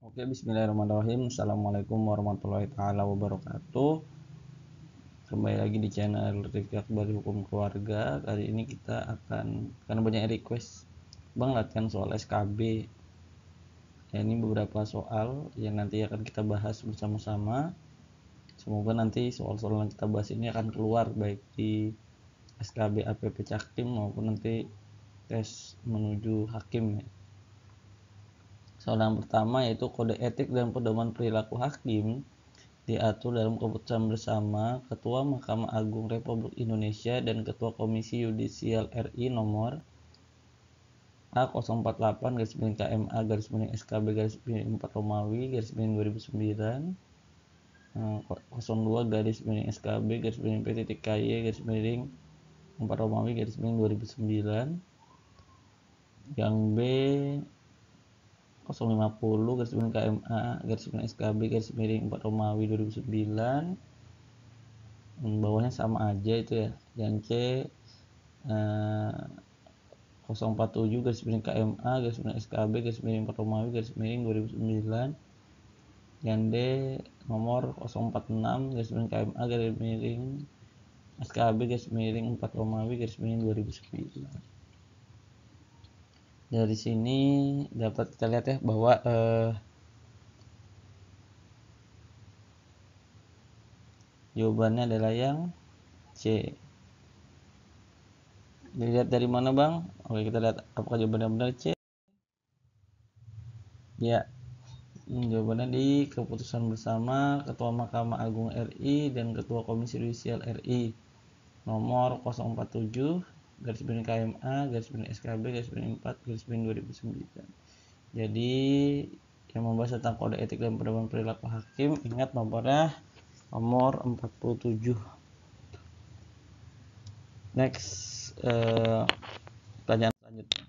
Oke, bismillahirrahmanirrahim. Assalamualaikum warahmatullahi taala wabarakatuh. Kembali lagi di channel Rifki Akbar Hukum Keluarga. Kali ini kita akan, karena banyak request Bang latihan soal SKB. Ya, ini beberapa soal yang nanti akan kita bahas bersama-sama. Semoga nanti soal-soal yang kita bahas ini akan keluar baik di SKB APP Caktim maupun nanti tes menuju hakim ya. Soal yang pertama yaitu kode etik dan pedoman perilaku hakim diatur dalam keputusan bersama Ketua Mahkamah Agung Republik Indonesia dan Ketua Komisi Yudisial RI nomor A048-KMA-SKB-4 Romawi-2009 02-SKB-P.KY-4 Romawi-2009 yang B 050-KMA-SKB-4 Romawi 2009. Bawahnya sama aja itu ya. Yang C 047-KMA-SKB-4 Romawi 2009. Yang D nomor 046-KMA-SKB-4 Romawi 2009. Dari sini dapat kita lihat ya bahwa jawabannya adalah yang C. Dilihat dari mana Bang? Oke, kita lihat apakah jawabannya benar C. Ya, jawabannya di keputusan bersama Ketua Mahkamah Agung RI dan Ketua Komisi Yudisial RI nomor 047-KMA-SKB-4-2009. Jadi yang membahas tentang kode etik dan pedoman perilaku hakim, ingat nomornya nomor 47. Next, pertanyaan selanjutnya.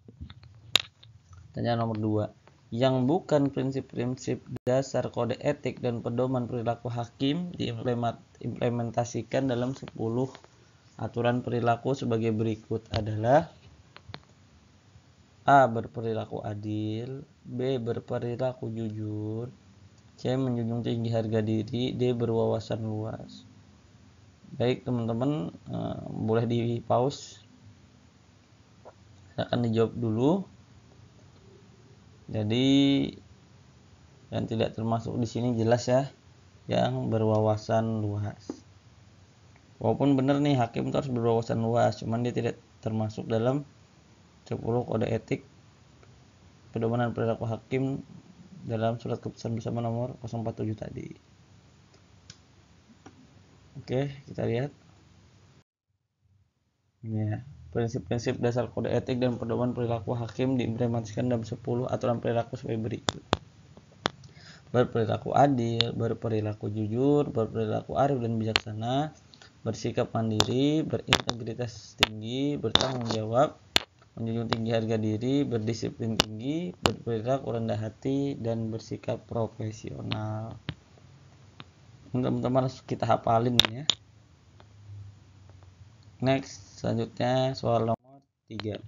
Pertanyaan nomor 2. Yang bukan prinsip-prinsip dasar kode etik dan pedoman perilaku hakim diimplementasikan dalam 10 aturan perilaku sebagai berikut adalah A. Berperilaku adil, B. Berperilaku jujur, C. Menjunjung tinggi harga diri, D. Berwawasan luas. Baik teman-teman, boleh di pause. Saya akan dijawab dulu. Jadi yang tidak termasuk di sini jelas ya, yang berwawasan luas. Walaupun benar nih hakim itu harus berwawasan luas, cuman dia tidak termasuk dalam 10 kode etik pedoman dan perilaku hakim dalam surat keputusan bersama nomor 047 tadi. Oke, kita lihat. Ya, prinsip-prinsip dasar kode etik dan pedoman perilaku hakim diimplementasikan dalam 10 aturan perilaku sebagai berikut. Berperilaku adil, berperilaku jujur, berperilaku arif dan bijaksana, bersikap mandiri, berintegritas tinggi, bertanggung jawab, menjunjung tinggi harga diri, berdisiplin tinggi, berperilaku rendah hati, dan bersikap profesional. Teman-teman harus kita hafalin ya. Next, selanjutnya soal nomor 3.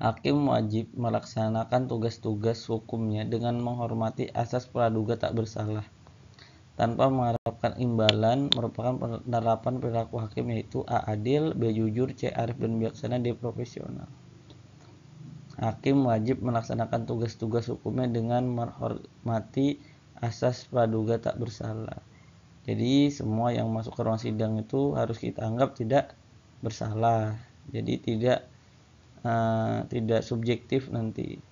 Hakim wajib melaksanakan tugas-tugas hukumnya dengan menghormati asas praduga tak bersalah tanpa mengharapkan imbalan, merupakan penerapan perilaku hakim yaitu A. Adil, B. Jujur, C. Arif dan bijaksana, D. Profesional. Hakim wajib melaksanakan tugas-tugas hukumnya dengan menghormati asas praduga tak bersalah. Jadi semua yang masuk ke ruang sidang itu harus kita anggap tidak bersalah. Jadi tidak subjektif nanti.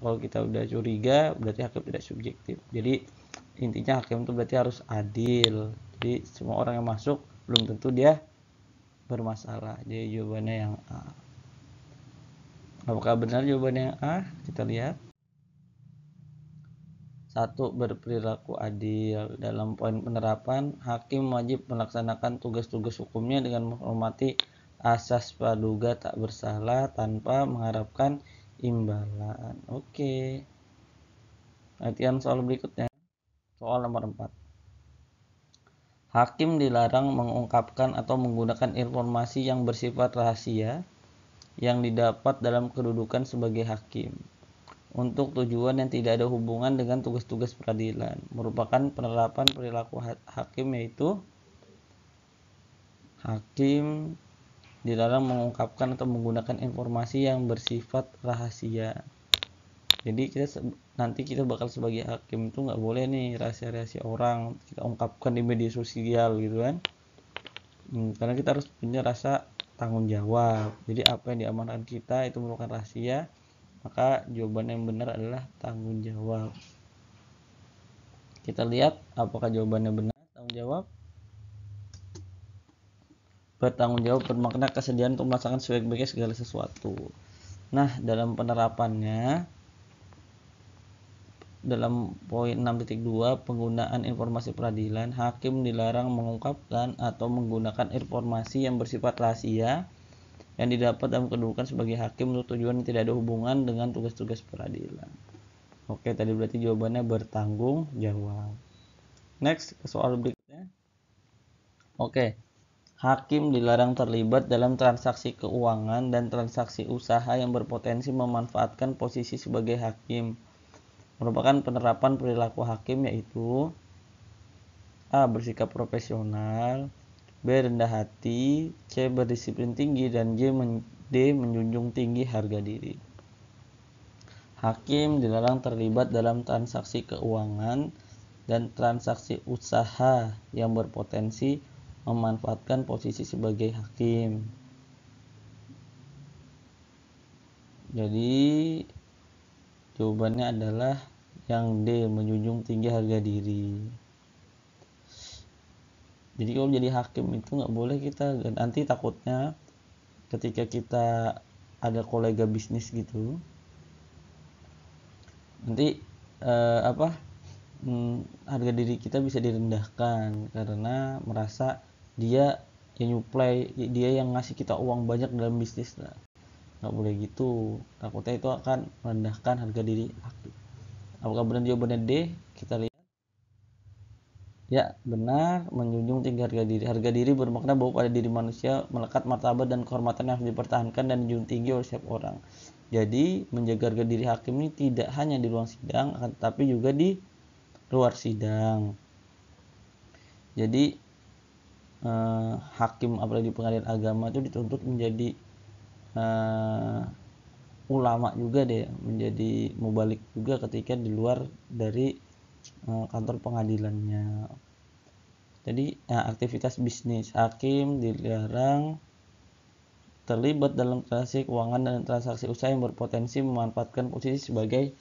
Kalau kita udah curiga berarti hakim tidak subjektif. Jadi intinya hakim itu berarti harus adil. Jadi semua orang yang masuk belum tentu dia bermasalah. Jadi jawabannya yang A. Apakah benar jawabannya yang A? Kita lihat. 1. Berperilaku adil. Dalam poin penerapan, hakim wajib melaksanakan tugas-tugas hukumnya dengan menghormati asas praduga tak bersalah tanpa mengharapkan imbalan. Oke. Latihan soal berikutnya. Soal nomor 4. Hakim dilarang mengungkapkan atau menggunakan informasi yang bersifat rahasia yang didapat dalam kedudukan sebagai hakim. untuk tujuan yang tidak ada hubungan dengan tugas-tugas peradilan. Merupakan penerapan perilaku hakim, yaitu hakim dilarang mengungkapkan atau menggunakan informasi yang bersifat rahasia. Jadi nanti kita bakal sebagai hakim itu nggak boleh nih rahasia-rahasia orang kita ungkapkan di media sosial gitu kan. Karena kita harus punya rasa tanggung jawab. Jadi apa yang diamankan kita itu merupakan rahasia, maka jawaban yang benar adalah tanggung jawab. Kita lihat apakah jawabannya benar. Tanggung jawab, bertanggung jawab bermakna kesediaan untuk melaksanakan sebaik-baiknya segala sesuatu. Nah, dalam penerapannya dalam poin 6.2 penggunaan informasi peradilan, hakim dilarang mengungkapkan atau menggunakan informasi yang bersifat rahasia yang didapat dalam kedudukan sebagai hakim untuk tujuan yang tidak ada hubungan dengan tugas-tugas peradilan. Oke, tadi berarti jawabannya bertanggung jawab. Next, ke soal berikutnya. Oke, hakim dilarang terlibat dalam transaksi keuangan dan transaksi usaha yang berpotensi memanfaatkan posisi sebagai hakim. Merupakan penerapan perilaku hakim, yaitu A. Bersikap profesional, B. Rendah hati, C. Berdisiplin tinggi, dan D. Menjunjung tinggi harga diri. Hakim dilarang terlibat dalam transaksi keuangan dan transaksi usaha yang berpotensi memanfaatkan posisi sebagai hakim. Jadi jawabannya adalah yang D, menjunjung tinggi harga diri. Jadi kalau jadi hakim itu nggak boleh kita, nanti takutnya ketika kita ada kolega bisnis gitu, nanti harga diri kita bisa direndahkan karena merasa dia yang nyuplai, dia yang ngasih kita uang banyak dalam bisnis. Nah, nggak boleh gitu, takutnya itu akan merendahkan harga diri hakim. Apakah benar jawabannya D? Kita lihat. Ya, benar, menjunjung tinggi harga diri. Harga diri bermakna bahwa pada diri manusia melekat martabat dan kehormatan yang harus dipertahankan dan dijunjung tinggi oleh setiap orang. Jadi, menjaga harga diri hakim ini tidak hanya di ruang sidang, tapi juga di luar sidang. Jadi, hakim apalagi di pengadilan agama itu dituntut menjadi ulama juga deh, menjadi mubalik juga ketika di luar dari kantor pengadilannya. Jadi aktivitas bisnis, hakim dilarang terlibat dalam transaksi keuangan dan transaksi usaha yang berpotensi memanfaatkan posisi sebagai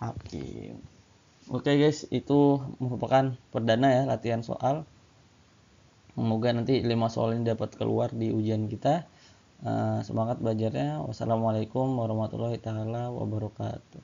hakim. Oke guys, itu merupakan perdana ya latihan soal. Semoga nanti 5 soal ini dapat keluar di ujian kita. Semangat belajarnya. Wassalamualaikum warahmatullahi wabarakatuh.